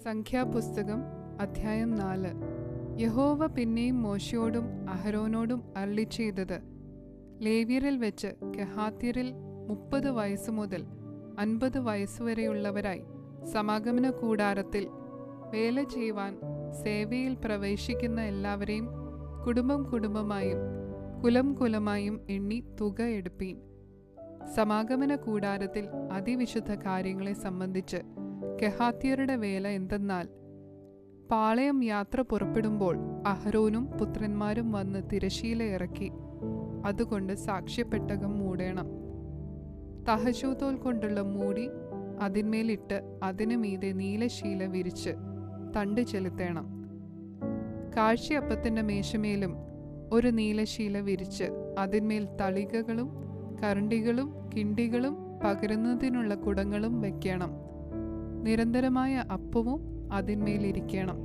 സംഖ്യാപുസ്തകം അധ്യായം 4. യഹോവ പിന്നെയും മോശെയോടും അഹരോനോടും അരുളിച്ചെയ്തത്, ലേവ്യരിൽ വെച്ച് കെഹാത്യരിൽ 30 വയസ്സുമുതൽ 50 വയസ്സുവരെയുള്ളവരായി സമാഗമന കൂടാരത്തിൽ വേല ചെയ്യുവാൻ സേവയിൽ പ്രവേശിക്കുന്ന എല്ലാവരെയും കുടുംബം കുടുംബമായും കുലം കുലമായും എണ്ണി തുക എടുപ്പീൻ. സമാഗമന കൂടാരത്തിൽ അതിവിശുദ്ധ കാര്യങ്ങളെ സംബന്ധിച്ച് കെഹാത്യരുടെ വേല എന്തെന്നാൽ, പാളയം യാത്ര പുറപ്പെടുമ്പോൾ അഹരോനും പുത്രന്മാരും വന്ന് തിരശീല ഇറക്കി അതുകൊണ്ട് സാക്ഷ്യപ്പെട്ടകം മൂടേണം. തഹശൂതോൽ കൊണ്ടുള്ള മൂടി അതിന്മേലിട്ട് അതിനു മീതെ നീലശീല വിരിച്ച് തണ്ട് ചെലുത്തേണം. കാഴ്ചയപ്പത്തിന്റെ മേശമേലും ഒരു നീലശീല വിരിച്ച് അതിന്മേൽ തളികകളും കരണ്ടികളും കിണ്ടികളും പകരുന്നതിനുള്ള കുടങ്ങളും വയ്ക്കണം. നിരന്തരമായ അപ്പവും അതിന്മേലിരിക്കണം.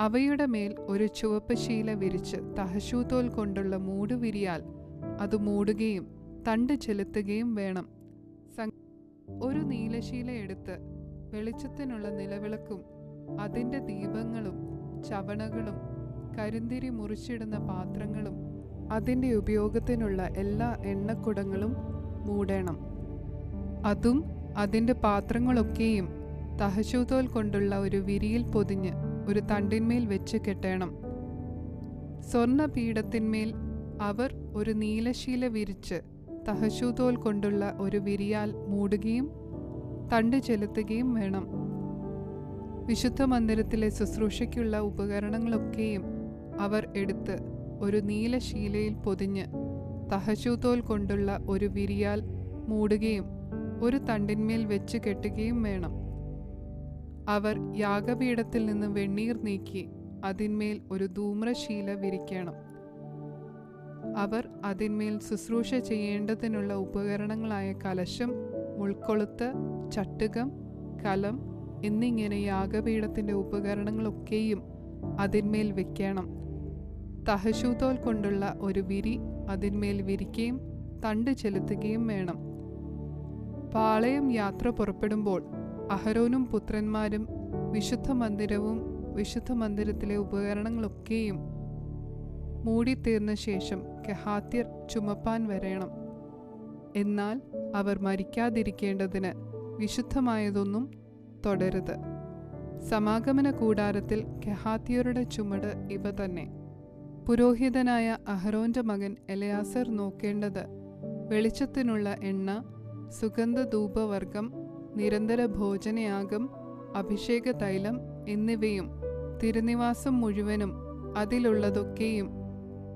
അവയുടെ മേൽ ഒരു ചുവപ്പ് ശീല വിരിച്ച് തഹശൂതോൽ കൊണ്ടുള്ള മൂടുവിരിയാൽ അത് മൂടുകയും തണ്ട് ചെലുത്തുകയും വേണം. ഒരു നീലശീല എടുത്ത് വെളിച്ചത്തിനുള്ള നിലവിളക്കും അതിൻ്റെ ദീപങ്ങളും ചവണകളും കരിന്തിരി മുറിച്ചിടുന്ന പാത്രങ്ങളും അതിൻ്റെ ഉപയോഗത്തിനുള്ള എല്ലാ എണ്ണക്കുടങ്ങളും മൂടേണം. അതും അതിൻ്റെ പാത്രങ്ങളൊക്കെയും തഹശൂതോൽ കൊണ്ടുള്ള ഒരു വിരിയിൽ പൊതിഞ്ഞ് ഒരു തണ്ടിന്മേൽ വെച്ച് കെട്ടേണം. സ്വർണപീഠത്തിന്മേൽ അവർ ഒരു നീലശീല വിരിച്ച് തഹശൂതോൽ കൊണ്ടുള്ള ഒരു വിരിയാൽ മൂടുകയും തണ്ട് ചെലുത്തുകയും വേണം. വിശുദ്ധ മന്ദിരത്തിലെ ശുശ്രൂഷയ്ക്കുള്ള ഉപകരണങ്ങളൊക്കെയും അവർ എടുത്ത് ഒരു നീലശീലയിൽ പൊതിഞ്ഞ് തഹശൂതോൽ കൊണ്ടുള്ള ഒരു വിരിയാൽ മൂടുകയും ഒരു തണ്ടിന്മേൽ വെച്ച് കെട്ടുകയും വേണം. അവർ യാഗപീഠത്തിൽ നിന്ന് വെണ്ണീർ നീക്കി അതിന്മേൽ ഒരു ധൂമ്രശീല വിരിക്കണം. അവർ അതിന്മേൽ ശുശ്രൂഷ ചെയ്യേണ്ടതിനുള്ള ഉപകരണങ്ങളായ കലശം, മുൾക്കൊളുത്ത്, ചട്ടുകം, കലം എന്നിങ്ങനെ യാഗപീഠത്തിന്റെ ഉപകരണങ്ങളൊക്കെയും അതിന്മേൽ വെക്കണം. തഹശൂതോൽ കൊണ്ടുള്ള ഒരു വിരി അതിന്മേൽ വിരിക്കുകയും തണ്ട് ചെലുത്തുകയും വേണം. പാളയം യാത്ര പുറപ്പെടുമ്പോൾ അഹരോനും പുത്രന്മാരും വിശുദ്ധ മന്ദിരവും വിശുദ്ധ മന്ദിരത്തിലെ ഉപകരണങ്ങളൊക്കെയും മൂടിത്തീർന്ന ശേഷം കെഹാത്യർ ചുമപ്പാൻ വരേണം. എന്നാൽ അവർ മരിക്കാതിരിക്കേണ്ടതിന് വിശുദ്ധമായതൊന്നും തൊടരുത്. സമാഗമന കൂടാരത്തിൽ കെഹാത്യരുടെ ചുമട് ഇവ തന്നെ. പുരോഹിതനായ അഹരോന്റെ മകൻ എലയാസർ നോക്കേണ്ടത് വെളിച്ചത്തിനുള്ള എണ്ണ, സുഗന്ധധൂപവർഗം, നിരന്തര ഭോജനയാഗം, അഭിഷേക തൈലം എന്നിവയും തിരുനിവാസം മുഴുവനും അതിലുള്ളതൊക്കെയും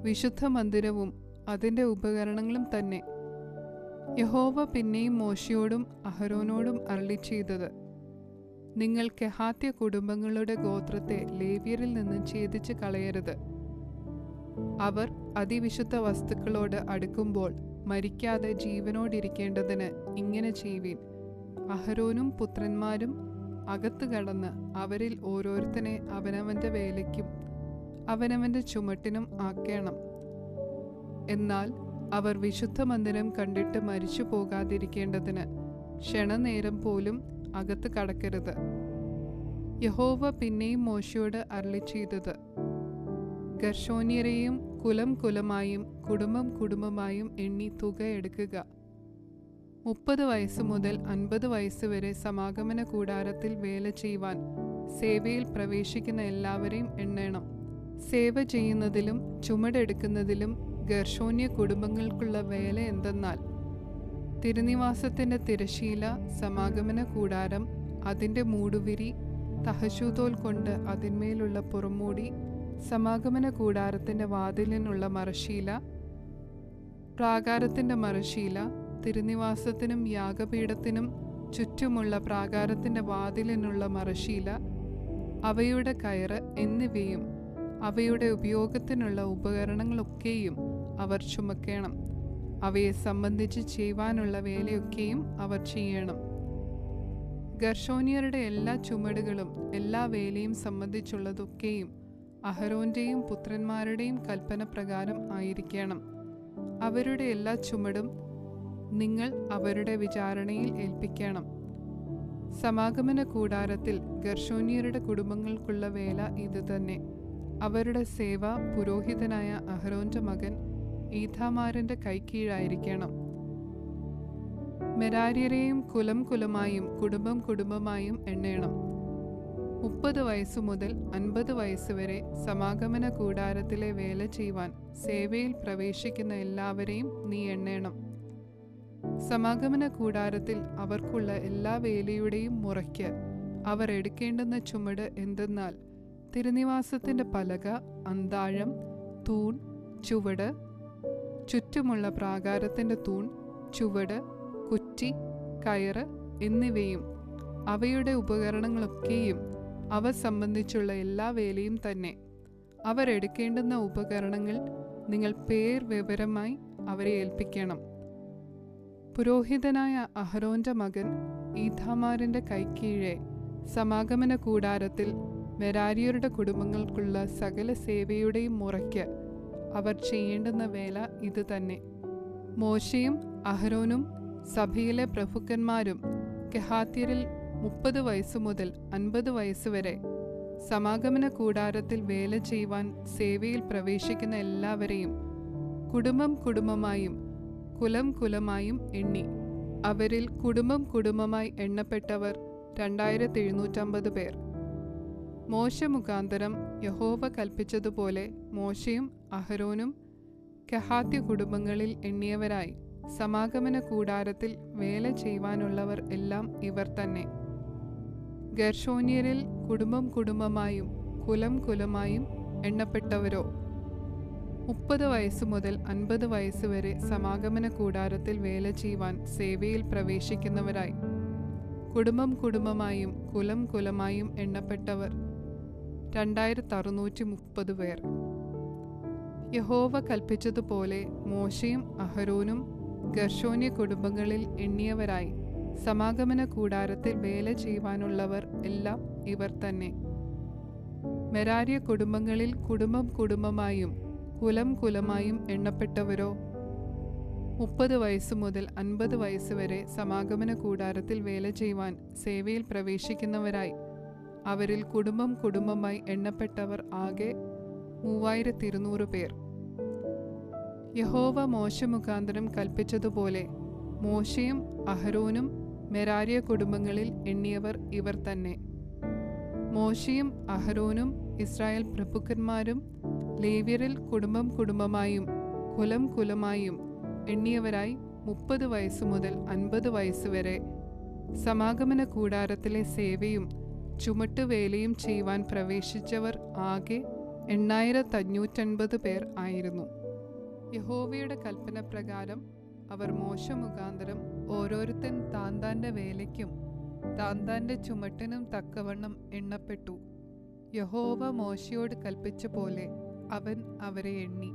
വിശുദ്ധ മന്ദിരവും അതിൻ്റെ ഉപകരണങ്ങളും തന്നെ. യഹോവ പിന്നെയും മോശെയോടും അഹരോനോടും അരുളിച്ചെയ്തത്, നിങ്ങൾ കെഹാത്യ കുടുംബങ്ങളുടെ ഗോത്രത്തെ ലേവ്യരിൽ നിന്ന് ഛേദിച്ച് കളയരുത്. അവർ അതിവിശുദ്ധ വസ്തുക്കളോട് അടുക്കുമ്പോൾ മരിക്കാതെ ജീവനോടിരിക്കേണ്ടതിന് ഇങ്ങനെ ചെയ്യുവീൻ. അഹരോനും പുത്രന്മാരും അകത്ത് കടന്ന് അവരിൽ ഓരോരുത്തനെ അവനവന്റെ വേലയ്ക്കും അവനവന്റെ ചുമട്ടിനും ആക്കേണം. എന്നാൽ അവർ വിശുദ്ധ മന്ദിരം കണ്ടിട്ട് മരിച്ചു പോകാതിരിക്കേണ്ടതിന് ക്ഷണനേരം പോലും അകത്ത് കടക്കരുത്. യഹോവ പിന്നെയും മോശെയോട് അരുളിച്ചെയ്തത്, ഗർശോന്യരെയും കുലം കുലമായും കുടുംബം കുടുംബമായും എണ്ണി തുക എടുക്കുക. 30 വയസ്സ് മുതൽ 50 വയസ്സ് വരെ സമാഗമന കൂടാരത്തിൽ വേല ചെയ്യുവാൻ സേവയിൽ പ്രവേശിക്കുന്ന എല്ലാവരെയും എണ്ണണം. സേവ ചെയ്യുന്നതിലും ചുമടെടുക്കുന്നതിലും ഗർശോന്യ കുടുംബങ്ങൾക്കുള്ള വേല എന്തെന്നാൽ, തിരുനിവാസത്തിന്റെ തിരശീല, സമാഗമന കൂടാരം, അതിൻ്റെ മൂടുവിരി, തഹശൂതോൽ കൊണ്ട് അതിന്മേലുള്ള പുറമൂടി, സമാഗമന കൂടാരത്തിന്റെ വാതിലിനുള്ള മറശീല, പ്രാകാരത്തിന്റെ മറശീല, തിരുനിവാസത്തിനും യാഗപീഠത്തിനും ചുറ്റുമുള്ള പ്രാകാരത്തിന്റെ വാതിലിനുള്ള മറശീല, അവയുടെ കയറ് എന്നിവയും അവയുടെ ഉപയോഗത്തിനുള്ള ഉപകരണങ്ങളൊക്കെയും അവർ ചുമക്കണം. അവയെ സംബന്ധിച്ച് ചെയ്യുവാനുള്ള വേലയൊക്കെയും അവർ ചെയ്യണം. ഗർശോന്യരുടെ എല്ലാ ചുമടുകളും എല്ലാ വേലയും സംബന്ധിച്ചുള്ളതൊക്കെയും അഹരോന്റെയും പുത്രന്മാരുടെയും കൽപ്പന പ്രകാരം ആയിരിക്കണം. അവരുടെ എല്ലാ ചുമടും നിങ്ങൾ അവരുടെ വിചാരണയിൽ ഏൽപ്പിക്കണം. സമാഗമന കൂടാരത്തിൽ ഗർശോന്യരുടെ കുടുംബങ്ങൾക്കുള്ള വേല ഇത് തന്നെ. അവരുടെ സേവ പുരോഹിതനായ അഹരോന്റെ മകൻ ഈഥാമാരിന്റെ കൈക്കീഴായിരിക്കണം. മെരാര്യരെയും കുലം കുലമായും കുടുംബം കുടുംബമായും എണ്ണേണം. 30 വയസ്സു മുതൽ 50 വയസ്സ് വരെ സമാഗമന കൂടാരത്തിലെ വേല ചെയ്യുവാൻ സേവയിൽ പ്രവേശിക്കുന്ന എല്ലാവരെയും നീ എണ്ണേണം. സമാഗമന കൂടാരത്തിൽ അവർക്കുള്ള എല്ലാ വേലയുടെയും മുറയ്ക്ക് അവർ എടുക്കേണ്ടുന്ന ചുമട് എന്തെന്നാൽ തിരുനിവാസത്തിന്റെ പലക, അന്താഴം, തൂൺ, ചുവട്, ചുറ്റുമുള്ള പ്രാകാരത്തിന്റെ തൂൺ, ചുവട്, കുറ്റി, കയറ് എന്നിവയും അവയുടെ ഉപകരണങ്ങളൊക്കെയും അവ സംബന്ധിച്ചുള്ള എല്ലാ വേലയും തന്നെ. അവരെടുക്കേണ്ടുന്ന ഉപകരണങ്ങൾ നിങ്ങൾ പേർ വിവരമായി അവരെ ഏൽപ്പിക്കണം. പുരോഹിതനായ അഹരോന്റെ മകൻ ഈഥാമാരിന്റെ കൈക്കീഴെ സമാഗമന കൂടാരത്തിൽ മെരാര്യരുടെ കുടുംബങ്ങൾക്കുള്ള സകല സേവയുടെയും മുറയ്ക്ക് അവർ ചെയ്യേണ്ടുന്ന വേല ഇത് തന്നെ. മോശയും അഹരോനും സഭയിലെ പ്രഭുക്കന്മാരും കെഹാത്യരിൽ 30 വയസ്സു മുതൽ 50 വയസ്സ് വരെ സമാഗമന കൂടാരത്തിൽ വേല ചെയ്യുവാൻ സേവയിൽ പ്രവേശിക്കുന്ന എല്ലാവരെയും കുടുംബം കുടുംബമായും കുലം കുലമായും എണ്ണി. അവരിൽ കുടുംബം കുടുംബമായി എണ്ണപ്പെട്ടവർ 2750 പേർ. മോശ മുഖാന്തരം യഹോവ കൽപ്പിച്ചതുപോലെ മോശയും അഹരോനും കെഹാത്യ കുടുംബങ്ങളിൽ എണ്ണിയവരായി സമാഗമന കൂടാരത്തിൽ വേല ചെയ്യുവാനുള്ളവർ എല്ലാം ഇവർ തന്നെ. ഗർശോന്യരിൽ കുടുംബം കുടുംബമായും കുലം കുലമായും എണ്ണപ്പെട്ടവരോ 30 വയസ്സു മുതൽ 50 വയസ്സ് വരെ സമാഗമന കൂടാരത്തിൽ വേല ചെയ്യുവാൻ സേവയിൽ പ്രവേശിക്കുന്നവരായി കുടുംബം കുടുംബമായും കുലം കുലമായും എണ്ണപ്പെട്ടവർ 2630 പേർ. യഹോവ കൽപ്പിച്ചതുപോലെ മോശയും അഹരോനും ഗർശോന്യ കുടുംബങ്ങളിൽ എണ്ണിയവരായി സമാഗമന കൂടാരത്തിൽ വേല ചെയ്യുവാനുള്ളവർ എല്ലാം ഇവർ തന്നെ. മെരാര്യ കുടുംബങ്ങളിൽ കുടുംബം കുടുംബമായും കുലം കുലമായും എണ്ണപ്പെട്ടവരോ 30 വയസ്സു മുതൽ 50 വയസ്സ് വരെ സമാഗമന കൂടാരത്തിൽ വേല ചെയ്യുവാൻ സേവയിൽ പ്രവേശിക്കുന്നവരായി അവരിൽ കുടുംബം കുടുംബമായി എണ്ണപ്പെട്ടവർ ആകെ 3200 പേർ. യഹോവ മോശ മുഖാന്തരം കൽപ്പിച്ചതുപോലെ മോശയും അഹരോനും മെരാര്യ കുടുംബങ്ങളിൽ എണ്ണിയവർ ഇവർ തന്നെ. മോശയും അഹരോനും ഇസ്രായേൽ പ്രഭുക്കന്മാരും ലേവ്യരിൽ കുടുംബം കുടുംബമായും കുലം കുലമായും എണ്ണിയവരായി 30 വയസ്സു മുതൽ 50 വയസ്സ് വരെ സമാഗമന കൂടാരത്തിലെ സേവയും ചുമട്ടുവേലയും ചെയ്യുവാൻ പ്രവേശിച്ചവർ ആകെ 8550 പേർ ആയിരുന്നു. യഹോവയുടെ കൽപ്പന പ്രകാരം അവർ മോശ മുഖാന്തരം ഓരോരുത്തൻ താന്താന്റെ വേലയ്ക്കും താന്താന്റെ ചുമട്ടിനും തക്കവണ്ണം എണ്ണപ്പെട്ടു. യഹോവ മോശയോട് കൽപ്പിച്ച പോലെ അവൻ അവരെ എണ്ണി.